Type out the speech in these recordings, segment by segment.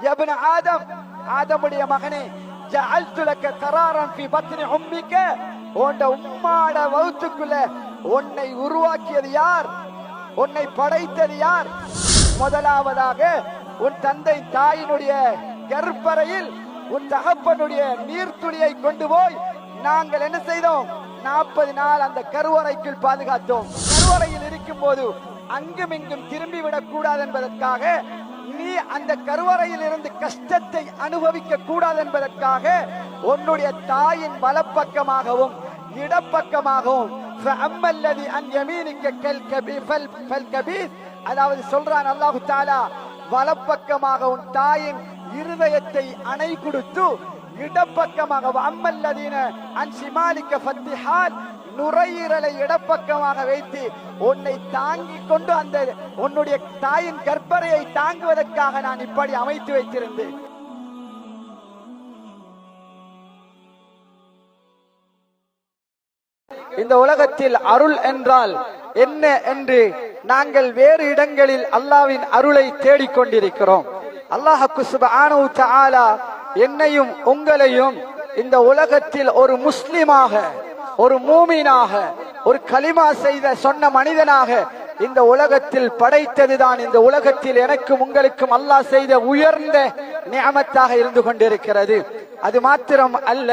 யப்ன ஆதம், ஆதமுடைய மகனே, ஜஅல்து லக கராரன் ஃபீ பத்னி உம்மிக, உன்ட உம்மாட வயிற்றுக்குள்ள உன்னை உருவாக்கியது யார்? உன்னை படைத்தது யார்? முதலாவதாக உன் தந்தை தாயினுடைய கர்ப்பறையில் உன் தகப்பனுடைய நீர்த்துளியை கொண்டு போய் நாங்கள் என்ன செய்தோம்? 40 நாள் அந்த கருவறைக்குள் பாதுகாத்தோம். கருவறையில் இருக்கும் போது அங்கும் இங்கும் திரும்பிவிடக் கூடாது என்பதற்காக, நீ அந்த கருவறையில் இருந்து கஷ்டத்தை அனுபவிக்க கூடாது என்பதற்காக உன்னுடைய தாயின் வலப்பக்கமாகவும் இடப்பக்கமாகவும் அதாவது சொல்றான் அல்லாஹு தஆலா, வலப்பக்கமாக உன் தாயின் இருதயத்தை அணை கொடுத்து, இடப்பக்கமாக அம்மல்லதீன அன் ஷிமாலிக ஃபத்திஹால், நுரையீரலை இடப்பக்கமாக வைத்து உன்னை தாங்கிக் கொண்டு அந்த உன்னுடைய தாயின் கர்ப்பறையை தாங்குவதற்காக நான் இப்படி அமைத்து வைத்திருந்தேன். இந்த உலகத்தில் அருள் என்றால் என்ன என்று நாங்கள் வேறு இடங்களில் அல்லாஹ்வின் அருளை தேடிக்கொண்டிருக்கிறோம். அல்லாஹ் சுப்ஹானஹு வ தஆலா என்னையும் உங்களையும் இந்த உலகத்தில் ஒரு முஸ்லிமாக, ஒரு மூமினாக, ஒரு கலிமா செய்த சொன்ன மனிதனாக இந்த உலகத்தில் படைத்ததுதான் இந்த உலகத்தில் எனக்கும் உங்களுக்கும் அல்லாஹ் செய்த உயர்ந்த நிஅமத்தாக இருந்து கொண்டிருக்கிறது. அது மாத்திரம் அல்ல,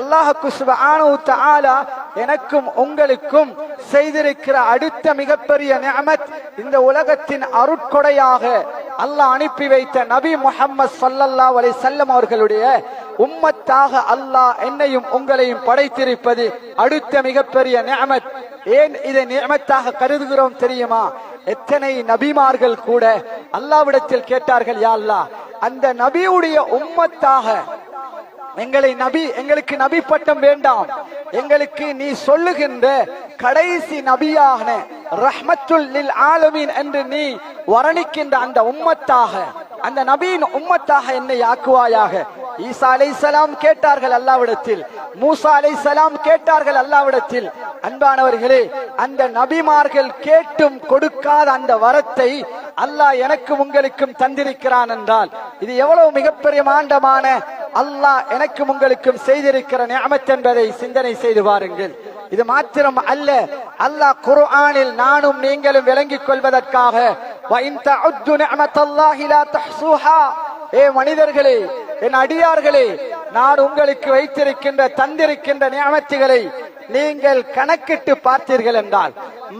அல்லாஹ் சுப்ஹானஹு வ தஆலா எனக்கும் உங்களுக்கும் செய்திருக்கிற அடுத்த மிகப்பெரிய நிஅமத், இந்த உலகத்தின் அருட்கொடையாக அல்லாஹ் அனுப்பி வைத்த நபி முஹம்மது ஸல்லல்லாஹு அலைஹி வஸல்லம் அவர்களுடைய உம்மத்தாக அல்லாஹ் என்னையும் உங்களையும் படைத்திருப்பது அடுத்த மிகப்பெரிய நிஅமத். ஏன் இதை நிஅமத்தாக கருதுகிறோம் தெரியுமா? எத்தனை நபிமார்கள் கூட அல்லாஹ்விடத்தில் கேட்டார்கள், யா அல்லாஹ், அந்த நபியுடைய உம்மத்தாக எங்களுக்கு நபி பட்டம் வேண்டாம், எங்களுக்கு நீ சொல்லுகின்ற கடைசி நபியான ரஹ்மத்துல் லில் ஆலமீன் என்று நீ வர்ணிக்கின்ற அந்த உம்மத்தாக, அந்த நபியின் உம்மத்தாக என்னை ஆக்குவாயாக. ஈசா அலைஹிஸ்ஸலாம் கேட்டார்கள் அல்லாஹ்விடத்தில், மூசா அலைஹிஸ்ஸலாம் கேட்டார்கள் அல்லாஹ்விடத்தில். அன்பானவர்களே, அந்த நபிமார்கள் கேட்டும் கொடுக்காத அந்த வரத்தை அல்லாஹ் எனக்கும் உங்களுக்கும் தந்திருக்கிறான் என்றால் இது எவ்வளவு மிகப்பெரிய மாண்டமான அல்லாஹ் எனக்கும் உங்களுக்கும் செய்திருக்கிற நிஅமத் என்பதை சிந்தனை செய்து பாருங்கள். இது மாத்திரம் அல்ல, அல்லாஹ் குர்ஆனில் நானும் நீங்களும் விளங்கிக் கொள்வதற்காக வஇன் தஉது நிஅமத்தல்லாஹி லா தஹ்ஸூஹா, ஏ மனிதர்களே, என் அடியார்களே, நான் உங்களுக்கு வைத்திருக்கின்ற தந்திருக்கின்ற நிஅமத்துகளை நீங்கள் கணக்கிட்டு பார்த்தீர்கள் என்றால்,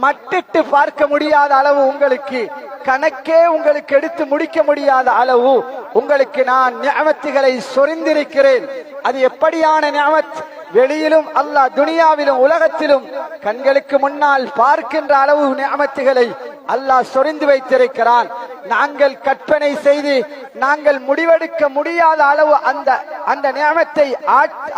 மட்டிட்டு பார்க்க முடியாத அளவு உங்களுக்கு, கணக்கே உங்களுக்கு எடுத்து முடிக்க முடியாத அளவு உங்களுக்கு நான் நிஅமத்துகளை சொரிந்திருக்கிறேன். அது எப்படியான நிஅமத்? வெளியிலும் அல்லாஹ் துனியாவிலும் உலகத்திலும் கண்களுக்கு முன்னால் பார்க்கின்ற அளவு நிஅமத்துகளை அல்லாஹ் சொரிந்து வைத்திருக்கிறான். நாங்கள் கற்பனை செய்து நாங்கள் முடிவெடுக்க முடியாத அளவு அந்த நிஅமத்தை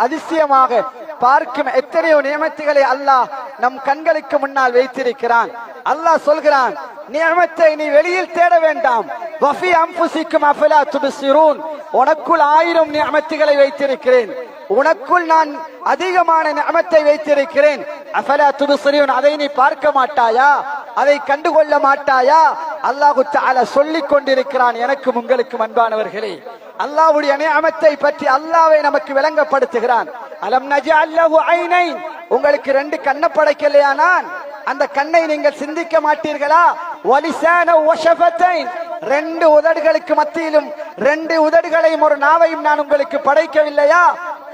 அதிசயமாக பார்க்கும் எத்தனையோ நியமத்துகளை அல்லாஹ் நம் கண்களுக்கு முன்னால் வைத்திருக்கிறான். அல்லாஹ் சொல்கிறான், நியமத்தை நீ வெளியில் தேட வேண்டாம், வஃபி அன்ஃபுசிக்கும் அஃபலா துப்சிரூன், உனக்குள் 1000 நியமத்துகளை வைத்திருக்கிறேன், உனக்குள் நான் அதிகமான நியமத்தை வைத்திருக்கிறேன். அஃபலா துப்சிரூன், அதை நீ பார்க்க மாட்டாயா? அதை கண்டுகொள்ள மாட்டாயா? அல்லாஹ் தஆலா சொல்லிக் கொண்டிருக்கிறான். எனக்கும் உங்களுக்கும் அன்பானவர்களே, அல்லாஹ்வுடைய நியமத்தை பற்றி அல்லாஹ்வே நமக்கு விளங்கப்படுத்துகிறான். அலம் நஜஅல் லஹு ஐனைன், உங்களுக்கு 2 கண்ணை படைக்கலையா நான்? அந்த கண்ணை நீங்கள் சிந்திக்க மாட்டீர்களா? வலிசான வஷஃபத்தைன், 2 உதடுகளுக்கு மத்தியிலும் 2 உதடுகளையும் ஒரு நாவையும் நான் உங்களுக்கு படைக்கவில்லையா?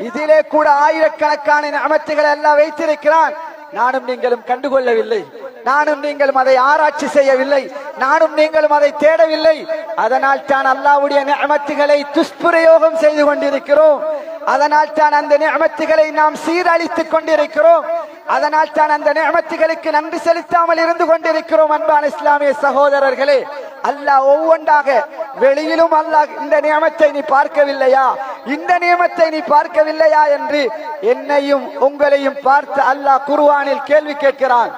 இதிலே கூட ஆயிரக்கணக்கான நிஅமத்துகளை அல்லாஹ் வைத்திருக்கிறான். நானும் நீங்களும் கண்டுகொள்ளவில்லை, நானும் நீங்களும் அதை ஆராய்ச்சி செய்யவில்லை, நானும் நீங்களும் அதை தேடவில்லை. அதனால் தான் அல்லாஹ்வுடைய நிஅமத்துகளை துஷ்பிரயோகம் செய்து கொண்டிருக்கிறோம். அதனால் தான் அந்த நிஅமத்துகளை நாம் சீரழித்துக் கொண்டிருக்கிறோம். அதனால் தான் அந்த நிஅமத்துகளுக்கு நன்றி செலுத்தாமல் இருந்து கொண்டிருக்கிறோம். அன்பான இஸ்லாமிய சகோதரர்களே, அல்லாஹ் ஒவ்வொன்றாக வெளியிலும் அல்லாஹ் இந்த நியமத்தை நீ பார்க்கவில்லையா, இந்த நியமத்தை நீ பார்க்கவில்லையா என்று என்னையும் உங்களையும் பார்த்து அல்லாஹ் குர்ஆனில் கேள்வி கேட்கிறான்.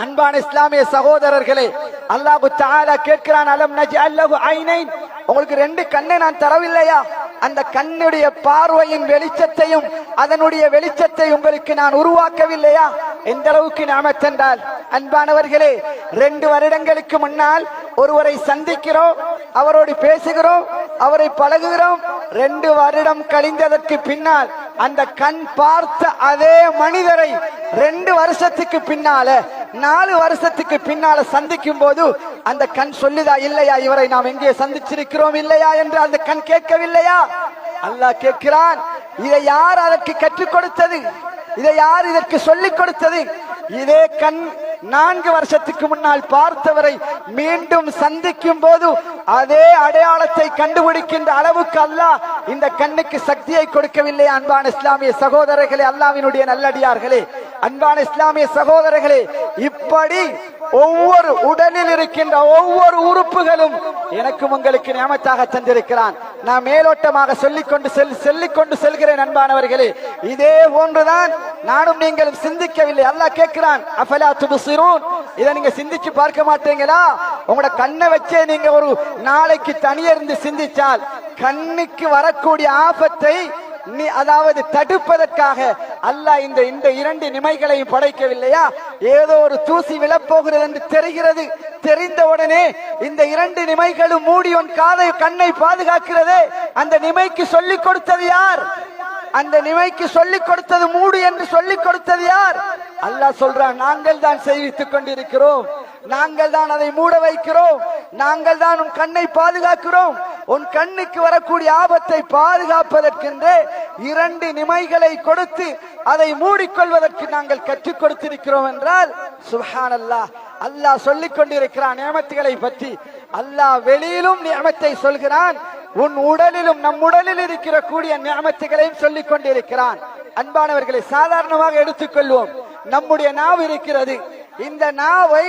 அன்பான இஸ்லாமிய சகோதரர்களே, அல்லாஹ் தஆலா கேட்கிறான், அலம் நஜஅல் லஹு ஐனைன், உங்களுக்கு 2 கண்ணை நான் தரவில்லையா? அந்த கண்ணுடைய பார்வையின் வெளிச்சத்தையும் அதனுடைய வெளிச்சத்தை உங்களுக்கு நான் உருவாக்கவில்லையா? எந்த அளவுக்கு நிஅமத் என்றால், அன்பானவர்களே, 2 வருடங்களுக்கு முன்னால் ஒருவரை சந்திக்கிறோம், அவரோடு பேசுகிறோம், அவரை பழகுகிறோம். 2 வருடம் கழிந்ததற்கு பின்னால் அந்த கண் பார்த்த அதே மனிதரை 2 வருஷத்துக்கு பின்னால 4 வருஷத்துக்கு பின்னால சந்திக்கும் போது அந்த கண் சொல்லுதா இல்லையா, இவரை நாம் எங்கே சந்திச்சிருக்கிறோம் இல்லையா என்று அந்த கண் கேட்கவில்லையா? அல்லாஹ் கேட்கிறான், இதை யார் அதற்கு கற்றுக் கொடுத்தது? இதை யார் இதற்கு சொல்லிக் கொடுத்தது? இதே கண் 4 வருஷத்துக்கு முன்னால் பார்த்தவரை மீண்டும் சந்திக்கும் போது அதே அடையாளத்தை கண்டுபிடிக்கின்ற அளவுக்கு அல்லாஹ் இந்த கண்ணுக்கு சக்தியை கொடுக்கவில்லை. அன்பான இஸ்லாமிய சகோதரர்களே, அல்லாஹ்வினுடைய நல்லடியார்களே, அன்பான இஸ்லாமிய சகோதரர்களே, இப்படி ஒவ்வொரு உடலில் இருக்கின்ற ஒவ்வொரு உறுப்புகளும் எனக்கும் உங்களுக்கு நியமத்தாக தந்திருக்கிறான். நான் மேலோட்டமாக சொல்லிக்கொண்டு செல்கிறேன். அன்பானவர்களே, இதே போன்றுதான் நானும் நீங்களும் சிந்திக்கவில்லை. அல்லாஹ் கேட்கிறான், அஃபலா துப்சிரூன், இதை நீங்க சிந்திச்சு பார்க்க மாட்டீங்களா? உங்களோட கண்ணை வச்சே நீங்க ஒரு நாளைக்கு தனியிருந்து சிந்திச்சால் கண்ணுக்கு வரக்கூடிய ஆபத்தை அதாவது தடுப்பதற்காக அல்லாஹ் இந்த 2 நிமைகளையும் படைக்கவில்லையா? ஏதோ ஒரு தூசி விழப்போகிறது என்று தெரிகிறது. தெரிந்தவுடனே இந்த 2 நிமைகளும் மூடி உன் கண்ணை பாதுகாக்கிறதே, அந்த நிமைக்கு சொல்லிக் கொடுத்தது யார்? அந்த நிமைக்கு சொல்லிக் கொடுத்தது மூடு என்று சொல்லிக் கொடுத்தது யார்? அல்லாஹ் சொல்றான், நாங்கள் தான் செய்வித்துக் கொண்டிருக்கிறோம், நாங்கள் தான் அதை மூட வைக்கிறோம், நாங்கள் தான் உன் கண்ணை பாதுகாக்கிறோம். உன் கண்ணுக்கு வரக்கூடிய ஆபத்தை பாதுகாப்பதற்கென்றே 2 நிமைகளை கொடுத்து அதை மூடிக்கொள்வதற்கு நாங்கள் கற்றுக் கொடுத்திருக்கிறோம் என்றால் சுப்ஹானல்லாஹ். அல்லாஹ் சொல்லிக் கொண்டிருக்கிறான் நியமத்துகளை பற்றி. அல்லாஹ் வெளியிலும் நியமத்தை சொல்கிறான், உன் உடலிலும் நம் உடலில் இருக்கிற கூடிய நியமத்துகளையும் சொல்லிக் கொண்டிருக்கிறான். அன்பானவர்களை, சாதாரணமாக எடுத்துக்கொள்வோம், நம்முடைய நாவு இருக்கிறது. இந்த நாவை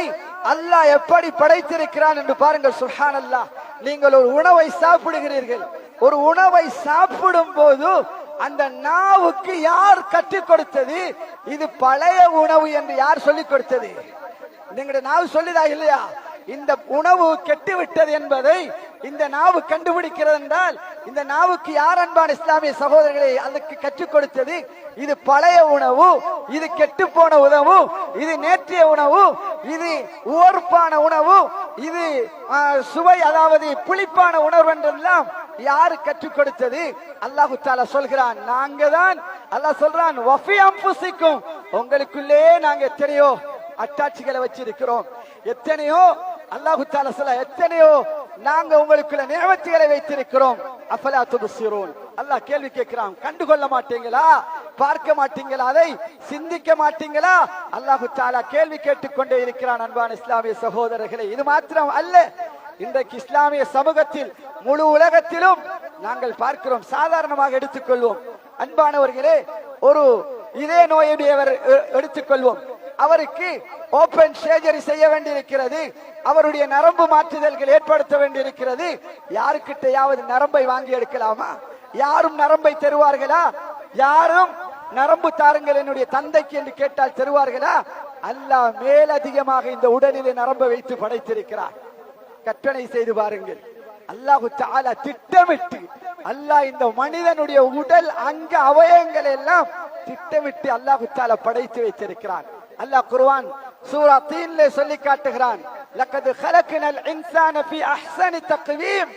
அல்லாஹ் எப்படி படைத்திருக்கிறான் என்று பாருங்கள். சுப்ஹானல்லாஹ். நீங்கள் ஒரு உணவை சாப்பிடுகிறீர்கள். ஒரு உணவை சாப்பிடும் போது அந்த நாவுக்கு யார் கற்றுக் கொடுத்தது? இது பழைய உணவு என்று யார் சொல்லிக் கொடுத்தது? நீங்களுடைய நாவு சொல்லுதா இல்லையா? இந்த உணவு கெட்டு விட்டது என்பதை இந்த நாவு கண்டுபிடிக்கிறது என்றால் இந்த நாவுக்கு யார் அன்பான இஸ்லாமிய சகோதரர்களை அதற்கு கற்றுக் கொடுத்தது? இது பழைய உணவு, இது கெட்டு போன உணவு, இது நேற்றைய உணவு, இது உவர்ப்பான உணவு, இது சுவை அதாவது புளிப்பான உணர்வு என்றெல்லாம் யாரு கற்றுக் கொடுத்தது? அல்லாஹு தஆலா சொல்கிறான், நாங்க தான். அல்லாஹ் சொல்றான், வஃபி அன்ஃபுசிக்கும், உங்களுக்குள்ளே நாங்க எத்தனையோ அட்டாட்சிகளை வச்சிருக்கிறோம், எத்தனையோ அல்லாஹு தஆலா சொல்ல, எத்தனையோ நாங்க உங்களுக்குள்ள நியமத்துகளை வைத்திருக்கிறோம். அஃபலா துப்சிரூன். அல்லாஹ் கேள்வி கேட்கிறான், கண்டுகொள்ள மாட்டீங்களா? பார்க்க மாட்டீங்களா? அதை சிந்திக்க மாட்டீங்களா? அல்லாஹு தஆலா கேள்வி கேட்டுக்கொண்டே இருக்கிறான். அன்பான இஸ்லாமிய சகோதரர்களே, இது மாத்திரம் அல்ல, இன்றைக்கு இஸ்லாமிய சமூகத்தில் முழு உலகத்திலும் நாங்கள் பார்க்கிறோம். சாதாரணமாக எடுத்துக்கொள்வோம் அன்பானவர்களே, ஒரு இதே நோயுடையவர் எடுத்துக்கொள்வோம். அவருக்கு ஓபன் சர்ஜரி செய்ய வேண்டியிருக்கிறது, அவருடைய நரம்பு மாற்றுதல்கள் ஏற்படுத்த வேண்டியிருக்கிறது. யாருக்கிட்டையாவது நரம்பை வாங்கி எடுக்கலாமா? யாரும் நரம்பை தருவார்களா? யாரும் நரம்பு தாருங்கள் என்னுடைய தந்தைக்கு என்று கேட்டால் தருவார்களா? அல்லாஹ் மேலதிகமாக இந்த உடலிலே நரம்பை வைத்து படைத்திருக்கிறார். கற்பனை செய்து பாருங்கள். அல்லாஹு தஆலா திட்டமிட்டு அல்லாஹ் இந்த மனிதனுடைய உடல் அங்க அவயங்கள் எல்லாம் திட்டமிட்டு அல்லாஹு தஆலா படைத்து வைத்திருக்கிறான். அல்லாஹ் குர்ஆன் சூரா தீன்ல சொல்லி காட்டுகிறான், லக்கத் خلقنال இன்சான ஃபீ அஹ்ஸனி தக்வீம்,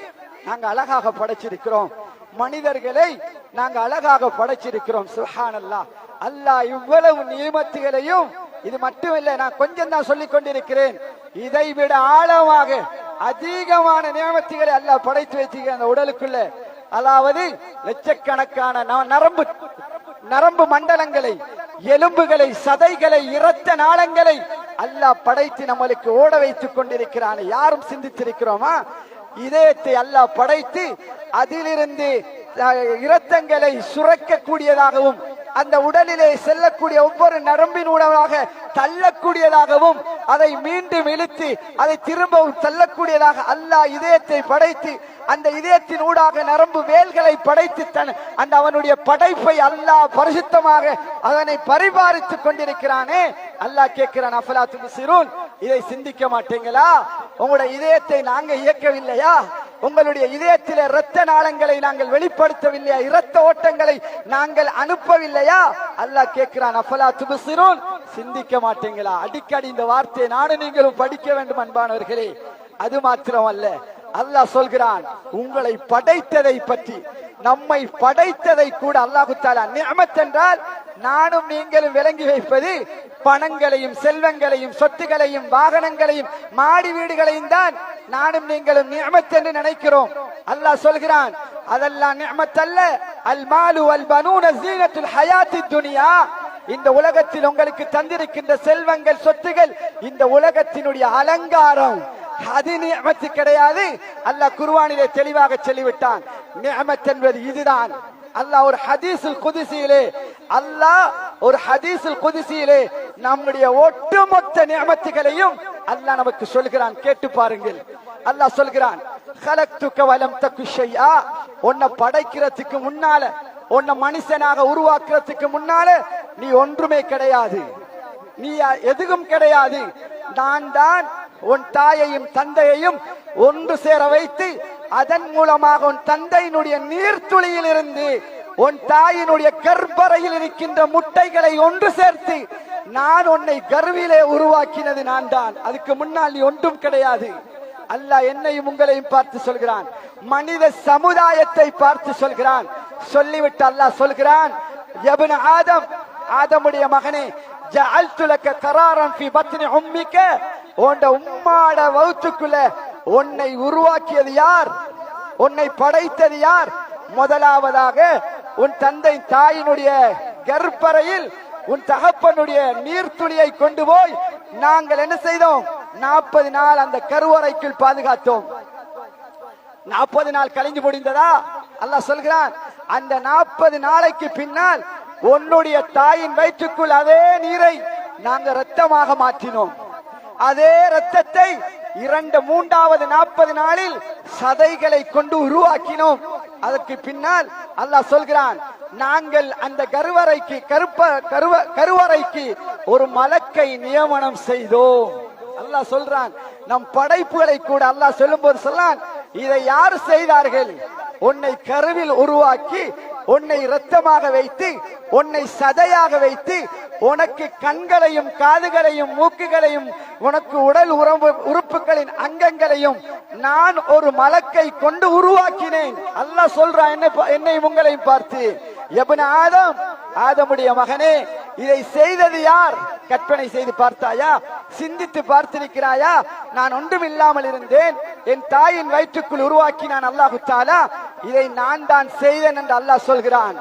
நாங்க அழகாக படைச்சிருக்கிறோம், மனிதர்களை நாங்க அழகாக படைச்சிருக்கிறோம். சுப்ஹானல்லாஹ். அல்லாஹ் இவ்வளவு நியமத்துகளையும், இது மட்டுமில்லை, நான் கொஞ்சம் தான் சொல்லிக் கொண்டிருக்கிறேன், இதை விட ஆழமாக அதிகமான நியமத்துகளை அல்லாஹ் படைத்து வச்சிருக்கிற அந்த உடலுக்குள்ள, அதாவது லட்சக்கணக்கான நரம்பு மண்டலங்களை, எலும்புகளை, சதைகளை, இரத்த நாளங்களை அல்லாஹ் படைத்து நம்மளுக்கு ஓட வைத்துக் கொண்டிருக்கிறான். யாரும் சிந்தித்திருக்கிறோமா? இதயத்தை அல்லாஹ் படைத்து அதிலிருந்து இரத்தங்களை சுரக்க கூடியதாகவும் அந்த உடலிலே செல்லக்கூடிய ஒவ்வொரு நரம்பின் ஊடாக தள்ளக்கூடியதாகவும் அதை மீண்டும் இழுத்து அதை திரும்பவும் தள்ளக்கூடியதாக அல்லாஹ் இதயத்தை படைத்து அந்த இதயத்தின் ஊடாக நரம்பு வேல்களை படைத்து அந்த அவனுடைய படைப்பை அல்லாஹ் பரிசுத்தமாக அதனை பரிபாலித்துக் கொண்டிருக்கிறானே. அல்லாஹ் கேட்கிறான், அஃபலா துப்சிரூன், இதை சிந்திக்க மாட்டீங்களா? உங்களுடைய இதயத்தை நாங்க இயக்கவில்லையா? உங்களுடைய இதயத்திலே இரத்த நாளங்களை நாங்கள் வெளிப்படுத்தவில்லையா? இரத்த ஓட்டங்களை நாங்கள் அனுப்பவில்லையா? அல்லாஹ் கேட்கிறான், அஃபலா துப்சிரூன், சிந்திக்க மாட்டீங்களா? அடிக்கடி இந்த வார்த்தையை நானும் நீங்களும் படிக்க வேண்டும் அன்பானவர்களே. அது மாத்திரம் அல்ல, அல்லாஹ் சொல்கிறான், உங்களை படைத்ததை பற்றி, நம்மை படைத்ததை கூட அல்லாஹு தஆலா நிஅமத் என்றால் நானும் நீங்களும் விளங்கி வைப்பது பணங்களையும் செல்வங்களையும் சொத்துகளையும் வாகனங்களையும் மாடி வீடுகளையும் தான் நானும் நீங்களும் நிஅமத் என்று நினைக்கிறோம். அல்லாஹ் சொல்கிறான், அதெல்லாம் நிஅமத் அல்ல. அல் மாலு வல் பனூன ஸீனத்துல் ஹயாத்தித் துன்யா. இந்த உலகத்தில் உங்களுக்கு தந்திருக்கின்ற செல்வங்கள் சொத்துகள் இந்த உலகத்தினுடைய அலங்காரம், அது நிஅமத் கிடையாது. அல்லாஹ் குர்ஆனிலே தெளிவாக சொல்லிவிட்டான், நிஅமத் என்பது இதுதான். அல்லாஹ் ஒரு ஹதீஸுல் குத்ஸியிலே நம்முடைய ஒட்டுமொத்த நிஅமத்துகளையும் அல்லாஹ் நமக்கு சொல்கிறான். கேட்டு பாருங்கள். அல்லாஹ் சொல்கிறான், خلقتك ولم تك شيئا. உன்னை படைக்கிறதுக்கு முன்னால, உன்னை மனுஷனாக உருவாக்குறதுக்கு முன்னால நீ ஒன்றுமே கிடையாது, நீ எதுவும் கிடையாது. நான் தான் உன் தாயையும் தந்தையையும் ஒன்று சேர வைத்து அதன் மூலமாக உன் தந்தையினுடைய நீர்த்துளியில் இருந்து உன் தாயினுடைய கர்ப்பறையில் இருக்கின்ற முட்டைகளை ஒன்று சேர்த்து நான் உன்னை கர்விலே உருவாக்கினது நான் தான். அதுக்கு முன்னால் நீ ஒன்றும் கிடையாது. அல்லாஹ் என்னையும் உங்களையும் பார்த்து சொல்கிறான், மனித சமுதாயத்தை பார்த்து சொல்கிறான். சொல்லிவிட்டு அல்லாஹ் சொல்கிறான், யப்ன ஆதம், ஆதமுடைய மகனே, ஜஅல்து லக கராரன் ஃபீ பத்னி உம்மிக. உன்ட உம்மாட வயிற்றுக்குள்ள உன்னை உருவாக்கியது யார்? உன்னை படைத்தது யார்? முதலாவதாக உன் தந்தை தாயினுடைய கர்ப்பறையில் உன் தகப்பனுடைய நீர்த்துளியை கொண்டு போய் நாங்கள் என்ன செய்தோம்? 40 நாள் அந்த கருவறைக்குள் பாதுகாத்தோம். 40 நாள் கழிந்து முடிந்ததா? அல்லாஹ் சொல்கிறான், அந்த 40 நாளைக்கு பின்னால் உன்னுடைய தாயின் வயிற்றுக்குள் அதே நீரை நாங்கள் இரத்தமாக மாற்றினோம். அதே இரத்தத்தை 2-3வது 40 நாளில் சதைகளை கொண்டு உருவாக்கினோம். அதற்கு பின்னால் அல்லாஹ் சொல்கிறான், நாங்கள் அந்த கருவறைக்கு ஒரு மலக்கை நியமனம் செய்தோம். அல்லாஹ் சொல்றான், நம் படைப்புகளை கூட அல்லாஹ் சொல்லும் போது சொல்லான், இதை யார் செய்தார்கள்? உன்னை கருவில் உருவாக்கி உன்னை இரத்தமாக வைத்து உன்னை சதையாக வைத்து உனக்கு கண்களையும் காதுகளையும் மூக்குகளையும் உனக்கு உடல் உறுப்புகளின் அங்கங்களையும் நான் ஒரு மலக்கை கொண்டு உருவாக்கினேன். அல்லாஹ் சொல்றான் என்னை உங்களையும் பார்த்து, யப்ன ஆதம், ஆதமுடைய மகனே, இதை செய்தது யார்? கற்பனை செய்து பார்த்தாயா? சிந்தித்து பார்த்திருக்கிறாயா? நான் ஒன்றும் இல்லாமல் இருந்தேன், என் தாயின் வயிற்றுக்குள் உருவாக்கினான் அல்லாஹு தஆலா. இதை நான் தான் செய்தேன் என்று அல்லாஹ் சொல்கிறான்.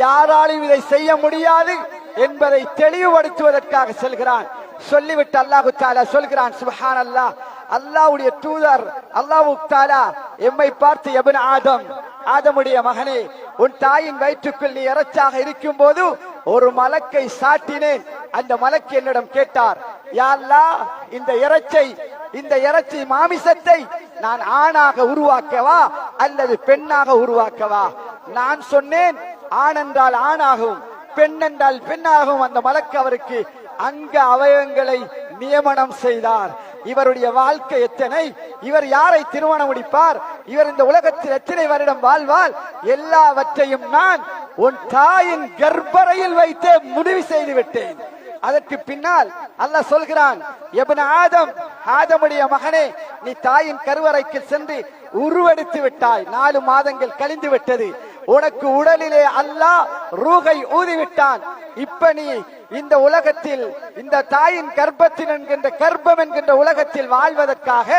யாராலும் இதை செய்ய முடியாது என்பதை தெளிவுபடுத்துவதற்காக சொல்கிறான். சொல்லிவிட்டு அல்லாஹு தஆலா சொல்கிறான், சுப்ஹானல்லாஹ், அல்லாஹ்வுடைய தூதர் அல்லாஹ் தஆலா எம்மை பார்த்து, யப்ன ஆதம், ஆதமுடைய மகனே, உன் தாயின் வயிற்றுக்குள் நீ இறைச்சாக இருக்கும் போது ஒரு மலக்கை சாட்டினேன். அந்த மலக்கு என்னிடம் கேட்டார், யா அல்லாஹ், இந்த இறைச்சி மாமிசத்தை நான் ஆணாக உருவாக்கவா அல்லது பெண்ணாக உருவாக்கவா? நான் சொன்னேன், ஆண் என்றால் ஆணாகவும் பெண் என்றால் பெண்ணாகவும். அந்த மலக்கு அவருக்கு அங்க அவயவங்களை நியமனம் செய்தார். இவருடைய வாழ்க்கை எத்தனை, இவர் யாரை திருமணம் முடிப்பார், இவர் இந்த உலகத்தில் எத்தனை வருடம் வாழ்வார், எல்லாவற்றையும் நான் உன் தாயின் கர்ப்பறையில் வைத்து முடிவு செய்து விட்டேன். அதற்கு பின்னால் அல்லாஹ் சொல்கிறான், யப்ன ஆதம், ஆதமுடைய மகனே, நீ தாயின் கருவறைக்கு சென்று உருவெடுத்து விட்டாய். 4 மாதங்கள் கழிந்து விட்டது. உனக்கு உடலிலே அல்லாஹ் ரூஹை ஊதிவிட்டான். இப்ப நீ இந்த உலகத்தில், இந்த தாயின் கர்ப்பத்தின் என்கின்ற கர்ப்பம் என்கின்ற உலகத்தில் வாழ்வதற்காக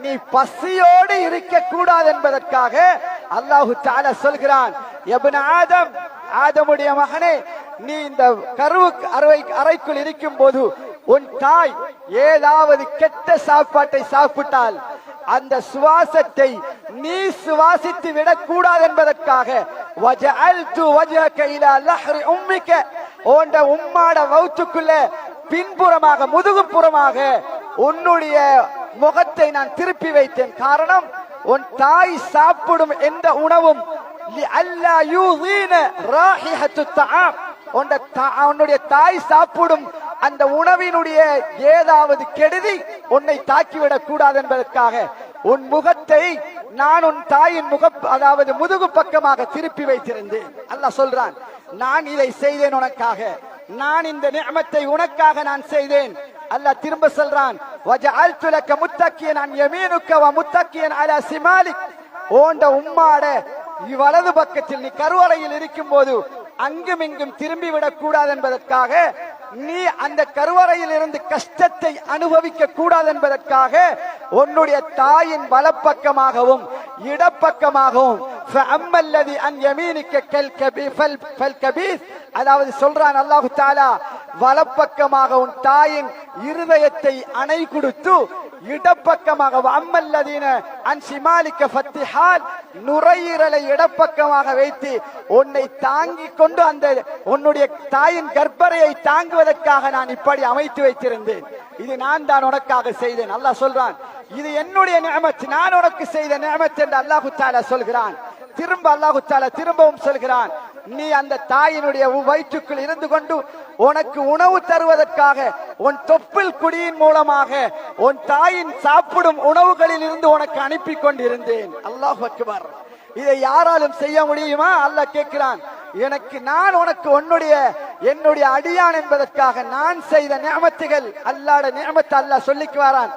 நீ பசியோடு இருக்க கூடாது என்பதற்காக அல்லாஹு தஆலா சொல்கிறான், யப்ன ஆதம், ஆதமுடைய மகனே, நீ இந்த அறைக்குள் இருக்கும் போது உன் தாய் ஏதாவது கெட்ட சாப்பாட்டை சாப்பிட்டால் அந்த சுவாசத்தை நீ சுவாசித்து விடக்கூடாது என்பதற்காக வஜஅல்து வஜஹக இலா லஹ்ரி உம்மிக, உன்ட உம்மாட வயிற்றுக்குள்ள பின்புறமாக, முதுகுப்புறமாக உன்னுடைய முகத்தை நான் திருப்பி வைத்தேன். காரணம், உன் தாய் சாப்பிடும் எந்த உணவும் அல்லா யூதீன ராஹிஹத்து தஆம், உன்னுடைய தாய் சாப்பிடும் அந்த உணவினுடைய ஏதாவது கெடுதி உன்னை தாக்கிவிடக் கூடாது என்பதற்காக உன் முகத்தை நான் உன் தாயின் அதாவது முதுகு பக்கமாக திருப்பி வைத்திருந்தேன். அல்லாஹ் சொல்றான், நான் இதை செய்தேன் உனக்காக, நான் இந்த நிஅமத்தை உனக்காக நான் செய்தேன். அல்லாஹ் திரும்ப சொல்றான், வஜஅல்து லக முத்தக்கியன் அன் யமீனுக வ முத்தக்கியன் அலா சிமாலிக். ஓண்ட உம்மாட வலது பக்கத்தில் நீ கருவறையில் இருக்கும் போது அங்கும் இங்கும் திரும்பி விடக் கூடாது என்பதற்காக, நீ அந்த கருவறையில் இருந்து கஷ்டத்தை அனுபவிக்க கூடாது என்பதற்காக உன்னுடைய தாயின் வலப்பக்கமாகவும் இடப்பக்கமாகவும் அதாவது சொல்றான் அல்லாஹு தஆலா, வலப்பக்கமாக உன் தாயின் இருதயத்தை அணை கொடுத்து, இடப்பக்கமாக அம்மல்லதீன அன் ஷிமாலிக ஃபத்திஹால் நுரையீரலை இடப்பக்கமாக வைத்து உன்னை தாங்கிக் கொண்டு அந்த உன்னுடைய தாயின் கர்ப்பரையை தாங்குவதற்காக நான் இப்படி அமைத்து வைத்திருந்தேன். இது நான் தான் உனக்காக செய்தேன். அல்லாஹ் சொல்றான், இது என்னுடைய நிஅமத், நான் உனக்கு செய்த நிஅமத் என்று அல்லாஹ் தஆலா சொல்கிறான். திரும்ப அல்லாஹ் தஆலா திரும்பவும் சொல்கிறான், நீ அந்த தாயினுடைய வயிற்றுக்குள் இருந்து கொண்டு உனக்கு உணவு தருவதற்காக உன் தொப்புள் குடியின் மூலமாக உன் தாயின் சாப்பிடும் உணவுகளில் இருந்து உனக்கு அனுப்பி கொண்டிருந்தேன். அல்லாஹ் அக்பர். இதை யாராலும் செய்ய முடியுமா? அல்லாஹ் கேட்கிறான், எனக்கு நான் உனக்கு என்னுடைய அடியான் என்பதற்காக நான் செய்த நிஅமத்துகள். அல்லாஹ்வுடைய நிஅமத் அல்லாஹ் சொல்லிக்குவாரான்,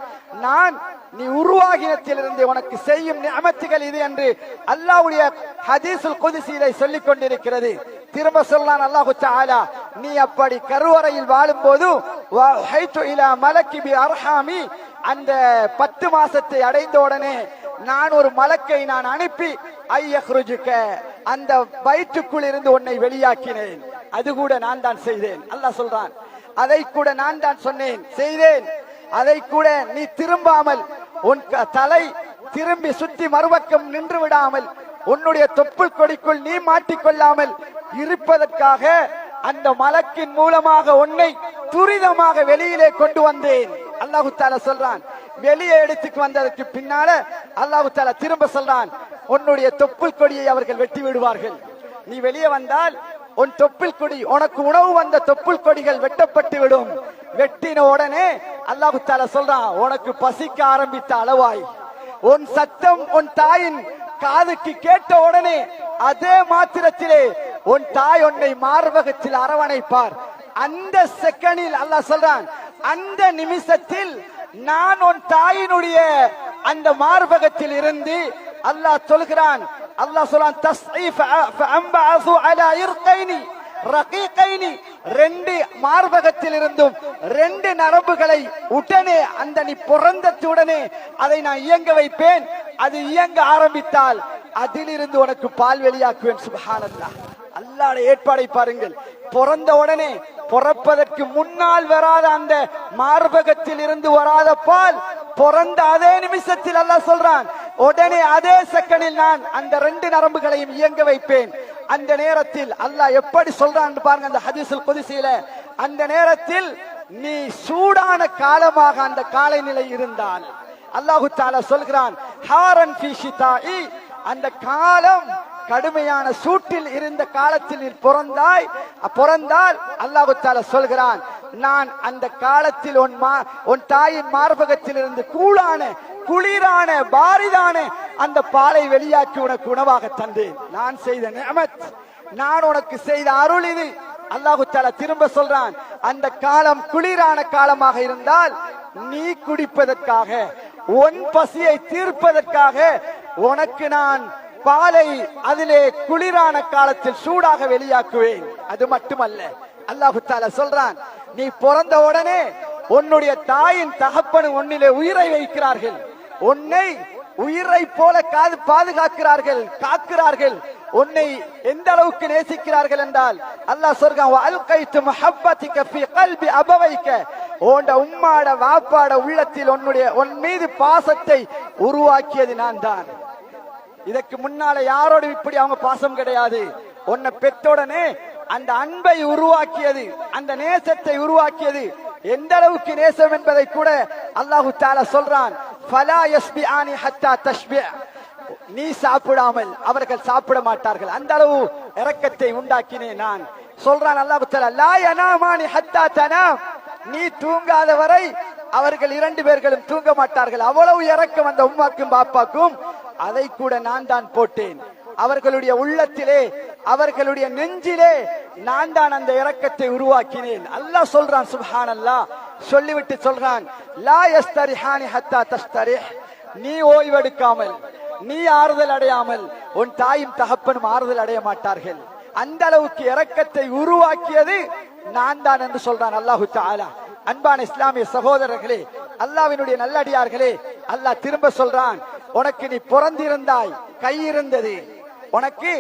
நான் நீ உருவாகினத்திலிருந்து உனக்கு செய்யும் நிஅமத்துகள் இது என்று அல்லாஹ்வுடைய ஹதீஸுல் குத்ஸியிலே சொல்லிக் கொண்டிருக்கிறது. திரும்ப சொல்லான் அல்லாஹ் தஆலா, நீ அப்படி கருவறையில் வாழும்போது வஹைது இலா மலக்கி பி அர்ஹாமி, அந்த 10 மாசத்தை அடைந்த உடனே நான் ஒரு மலக்கை நான் அனுப்பி ஐயஹ்ருஜுக, அந்த வயிற்றுக்குள் இருந்து உன்னை வெளியாக்கினேன். அது கூட நான் தான் செய்தேன். அல்லாஹ் சொல்றான், அதை கூட நான் தான் சொன்னேன், செய்தேன். அதை கூட நீ திரும்பாமல், உன் தலை திரும்பி சுற்றி மறுபக்கம் நின்று விடாமல், உன்னுடைய தொப்புள் கொடிக்குள் நீ மாட்டிக்கொள்ளாமல் இருப்பதற்காக அந்த மலக்கின் மூலமாக உன்னை துரிதமாக வெளியிலே கொண்டு வந்தேன். அல்லாஹு தஆலா சொல்றான், வெளியே எடுத்துக்கு வந்ததற்கு பின்னால அல்லாஹு தஆலா திரும்ப சொல்றான், உன்னுடைய தொப்புள் கொடியை அவர்கள் வெட்டி விடுவார்கள். நீ வெளியே வந்தால் உன் தொப்புள் கொடி, உனக்கு உணவு வந்த தொப்புள் கொடிகள் வெட்டப்பட்டு விடும். வெட்டின உடனே அல்லாஹ் தஆலா சொல்றான், உனக்கு பசிக்க ஆரம்பித்த அளவாய் உன் சத்தம் உன் தாயின் காதுக்கு கேட்ட உடனே அதே மாத்திரத்திலே உன் தாய் உன்னை மார்பகத்தில் அரவணைப்பார். அந்த செகண்டில் அல்லாஹ் சொல்றான், அந்த நிமிஷத்தில் நான் உன் தாயினுடைய அந்த மார்பகத்தில் இருந்து அல்லாஹ் சொல்கிறான், அல்லாஹ் சொல்றான், தஸ்ஈஃப் ஃபஅம்பஅஸு அலா இர்கைனி ரகீகைனி, 2 மார்பகத்தில் இருந்தும் 2 நரம்புகளை உடனே அந்த நீ பிறந்ததுடனே அதை நான் இயங்க வைப்பேன். அது இயங்க ஆரம்பித்தால் அதிலிருந்து உனக்கு பால் வெளியாக்குவேன். சுப்ஹானல்லாஹ். அல்லாஹ்வுடைய ஏற்பாடை பாருங்கள். பிறந்த உடனே, பிறப்பதற்கு முன்னால் வராத அந்த மார்பகத்தில் இருந்து வராத பால் பிறந்த அதே நிமிஷத்தில் அல்லாஹ் சொல்றான், உடனே அதே செகண்டில் நான் அந்த 2 நரம்புகளையும் இயங்க வைப்பேன். அந்த நேரத்தில் அல்லாஹ் எப்படி சொல்றான் பாருங்க, அந்த ஹதீஸுல் குத்ஸியில, அந்த நேரத்தில் நீ சூடான காலமாக அந்த காலநிலை இருந்தால் அல்லாஹ் தஆலா சொல்கிறான், ஹாரன் ஃபீ ஷிதாஇ, அந்த காலம் கடுமையான சூட்டில் இருந்த காலத்தில் பிறந்தால் அல்லாஹ் தஆலா சொல்கிறான், நான் அந்த காலத்தில் உன் தாயின் மார்பகத்தில் இருந்து குளிரான பாரிதான அந்த பாலை வெளியாக்கி உனக்கு உணவாக தந்தேன். நான் செய்த நிஅமத், நான் உனக்கு செய்த அருள் இது. அல்லாஹ் தஆலா திரும்ப சொல்றான், அந்த காலம் குளிரான காலமாக இருந்தால் நீ குடிப்பதற்காக, உன் பசியை தீர்ப்பதற்காக உனக்கு நான் பாலை அதிலே குளிரான காலத்தில் சூடாக வெளியாக்குவேன். அது மட்டுமல்ல, அல்லாஹ் தஆலா சொல்றான், நீ பிறந்த உடனே உன்னுடைய தாயின் தகப்பன் உன்னிலே உயிரை வைக்கிறார்கள், உன்னை உயிரை போல பாதுகாக்கிறார்கள், காக்கிறார்கள். உன்னை எந்த அளவுக்கு நேசிக்கிறார்கள் என்றால் அல்லாஹ் சொல்றான், வஅல்கைது முஹப்பதிக ஃபீ கல்பி அபவைக, உன்ட உம்மாட வாப்பாட உள்ளத்தில் உன் மீது பாசத்தை உருவாக்கியது நான் தான். இதற்கு முன்னால யாரோடு இப்படி அவங்க பாசம் கிடையாது. உன்னை பெற்றோடனே அந்த அன்பை உருவாக்கியது, அந்த நேசத்தை உருவாக்கியது. எந்த அளவுக்கு நேசம் என்பதை கூட அல்லாஹ் தஆலா சொல்றான், ஃபலா யஸ்பிஆனி ஹத்தா தஷ்பிஅ, நீ சாப்பிடாமல் அவர்கள் சாப்பிட மாட்டார்கள். அந்த அளவு இரக்கத்தை உண்டாக்கினேன் நான். சொல்றான் அல்லாஹ் தஆலா, லா யனாமானி ஹத்தா தனாம், நீ தூங்காத வரை அவர்கள் 2 பேர்களும் தூங்க மாட்டார்கள். அவ்வளவு இரக்கம் அந்த உம்மாக்கும் பாப்பாக்கும். அதை கூட நான் தான் போட்டேன். அவர்களுடைய உள்ளத்திலே, அவர்களுடைய நெஞ்சிலே நான் தான் அந்த இரக்கத்தை உருவாக்கினேன். அல்லாஹ் சொல்றான், சுப்ஹானல்லாஹ். சொல்லிவிட்டு சொல்றான், லா யஸ்தரிஹானி ஹத்தா தஸ்தரிஹ், நீ ஓய்வெடுக்காமல், நீ ஆறுதல் அடையாமல் உன் தாயும் தகப்பனும் ஆறுதல் அடைய மாட்டார்கள். அந்த அளவுக்கு இரக்கத்தை உருவாக்கியது நான் தான் என்று சொல்றான் அல்லாஹு தஆலா. அன்பான இஸ்லாமிய சகோதரர்களே, அல்லாஹ்வினுடைய நல்லடியார்களே, அல்லாஹ் திரும்ப சொல்றான், உனக்கு நீ பிறந்திருந்தாய், கை இருந்தது, உனக்கு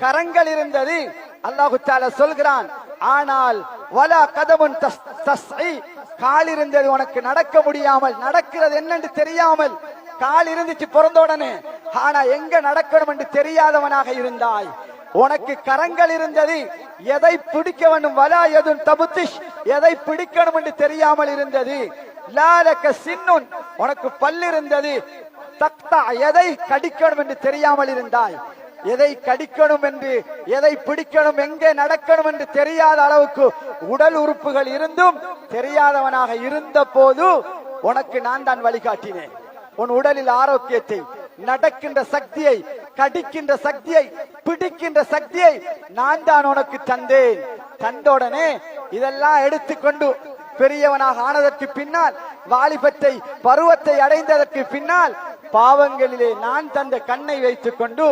கரங்கள் இருந்தது. அல்லாஹு தஆலா சொல்கிறான், ஆனால் வலா கதமுன் தஸ்இ, கால் இருந்தது, உனக்கு நடக்க முடியாமல், நடக்கிறது என்னன்னு தெரியாமல். கால் இருந்துச்சு பிறந்த உடனே, ஆனா எங்க நடக்கணும் என்று தெரியாதவனாக இருந்தாய். உனக்கு கரங்கள் இருந்தது, எதை பிடிக்க வேண்டும், வலா யதுன் தபுத்திஷ், எதை பிடிக்கணும் என்று தெரியாமல் இருந்தது. லாலக சின்னுன், உனக்கு பல் இருந்தது, தக்தா, எதை கடிக்கணும் என்று தெரியாமல் இருந்தாய். எதை கடிக்கணும் என்று, எதை பிடிக்கணும், எங்கே நடக்கணும் என்று தெரியாத அளவுக்கு உடல் உறுப்புகள் இருந்தும் தெரியாதவனாக இருந்த போது உனக்கு நான் தான் வழிகாட்டினேன். உன் உடலில் ஆரோக்கியத்தை, நடக்கின்ற சக்தியை, கடிக்கின்ற சக்தியை, பிடிக்கின்ற சக்தியை நான் தான் உனக்கு தந்தேன். தந்தோடனே இதெல்லாம் எடுத்துக்கொண்டு பெரியவனாக ஆனதற்கு பின்னால், வாலிபத்தை பருவத்தை அடைந்ததற்கு பின்னால், பாவங்களிலே நான் தந்த கண்ணை வைத்துக் கொண்டு,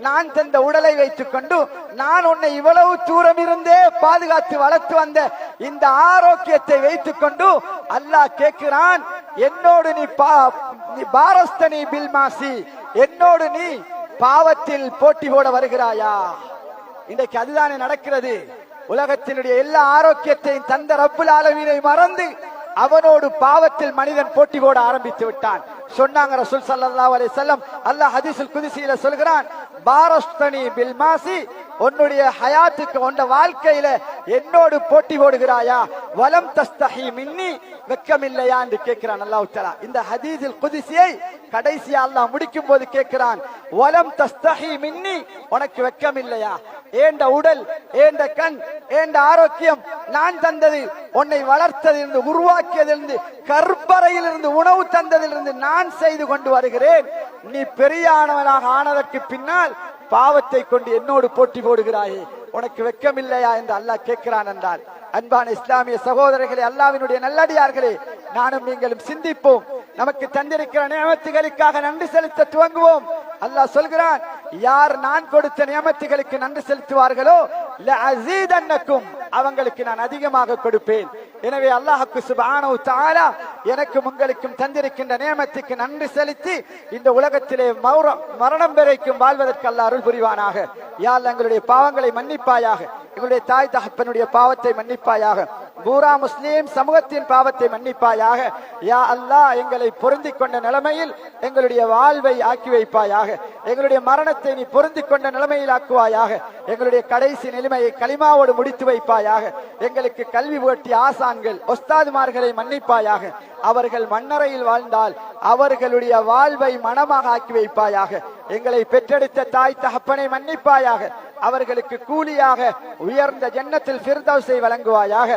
நான் தந்த உடலை வைத்துக் கொண்டு, நான் உன்னை இவ்வளவு தூரம் இருந்தே பாதுகாத்து வளர்த்து வந்த இந்த ஆரோக்கியத்தை வைத்துக் கொண்டு அல்லாஹ் கேட்கிறான், என்னோடு நீ பாரஸ்தனி பில்மாசி, என்னோடு நீ பாவத்தில் போட்டி போட வருகிறாயா? இன்றைக்கு அதுதானே நடக்கிறது. உலகத்தினுடைய எல்லா ஆரோக்கியத்தையும் தந்த ரப்புல் ஆலமீனை மறந்து அவனோடு பாவத்தில் மனிதன் போட்டி போட ஆரம்பித்து விட்டான். சொன்னாங்க ரசூல் ஸல்லல்லாஹு அலைஹி வஸல்லம், அல்லாஹ் ஹதீஸுல் குத்ஸியில சொல்கிறான், பாரஸ்தனி பில் மாசி, உன்னுடைய ஹயாத்துக்கு, உன்ட வாழ்க்கையில என்னோடு போட்டி போடுகிறாயா? வலம் தஸ்தஹி மின்னி, வெக்கமில்லையா என்று கேட்கிறான் அல்லாஹ் தஆலா. இந்த ஹதீஸுல் குத்ஸியை கடைசியா அல்லாஹ் முடிக்கும் போது கேட்கிறான், வலம் தஸ்தஹி மின்னி, உனக்கு வெக்கமில்லையா? ஏண்ட உடல், ஏண்ட கண், ஏண்ட ஆரோக்கியம் நான் தந்தது, உன்னை வளர்த்ததிலிருந்து, உருவாக்கியதிலிருந்து, கற்பறையிலிருந்து, உணவு தந்ததிலிருந்து நான் செய்து கொண்டு வருகிறேன். நீ பெரியானவனாக ஆனதற்கு பின்னால் பாவத்தை கொண்டு என்னோடு போட்டி போடுகிறாயே, உனக்கு வெட்கமில்லையா என்று அல்லாஹ் கேட்கிறான் என்றால், அன்பான இஸ்லாமிய சகோதரர்களே, அல்லாஹ்வினுடைய நல்லடியார்களே, நானும் நீங்களும் சிந்திப்போம். நமக்கு தந்திருக்கிற நியமத்துகளுக்காக நன்றி செலுத்த துவங்குவோம். அல்லாஹ் சொல்கிறான், யார் நான் கொடுத்த நியமத்துகளுக்கு நன்றி செலுத்துவார்களோ லஅஸீதன்னக்கும், அவங்களுக்கு நான் அதிகமாக கொடுப்பேன். எனவே அல்லாஹ்வுக்கு சுப்ஹானஹு தஆலா எனக்கும் உங்களுக்கும் தந்திருக்கின்ற நியமத்துக்கு நன்றி செலுத்தி இந்த உலகத்திலே மரணம் வரைக்கும் வாழ்வதற்கு அல்லாஹ் அருள் புரிவானாக. யா அல்லாஹ், எங்களுடைய பாவங்களை மன்னிப்பாயாக, எங்களுடைய தாய் தகப்பனுடைய பாவத்தை மன்னிப்பாயாக, பூரா முஸ்லிம் சமூகத்தின் பாவத்தை மன்னிப்பாயாக. யா அல்லாஹ், எங்களை பொருந்திக் கொண்ட நிலைமையில் எங்களுடைய வாழ்வை ஆக்கி வைப்பாயாக, எங்களுடைய மரணத்தை நீ பொருந்திக் கொண்ட நிலைமையில் ஆக்குவாயாக, எங்களுடைய கடைசி நிலைமையை கலிமாவோடு முடித்து வைப்பாயாக. எங்களுக்கு கல்வி புகட்டிய ஆசான்கள், ஒஸ்தாதுமார்களை மன்னிப்பாயாக. அவர்கள் மண்ணறையில் வாழ்ந்தால் அவர்களுடைய வாழ்வை மனமாக ஆக்கி வைப்பாயாக. எங்களை பெற்றெடுத்த தாய் தகப்பனை மன்னிப்பாயாக. அவர்களுக்கு கூலியாக உயர்ந்த ஜன்னத்தில் ஃபிர்தௌஸை வழங்குவாயாக.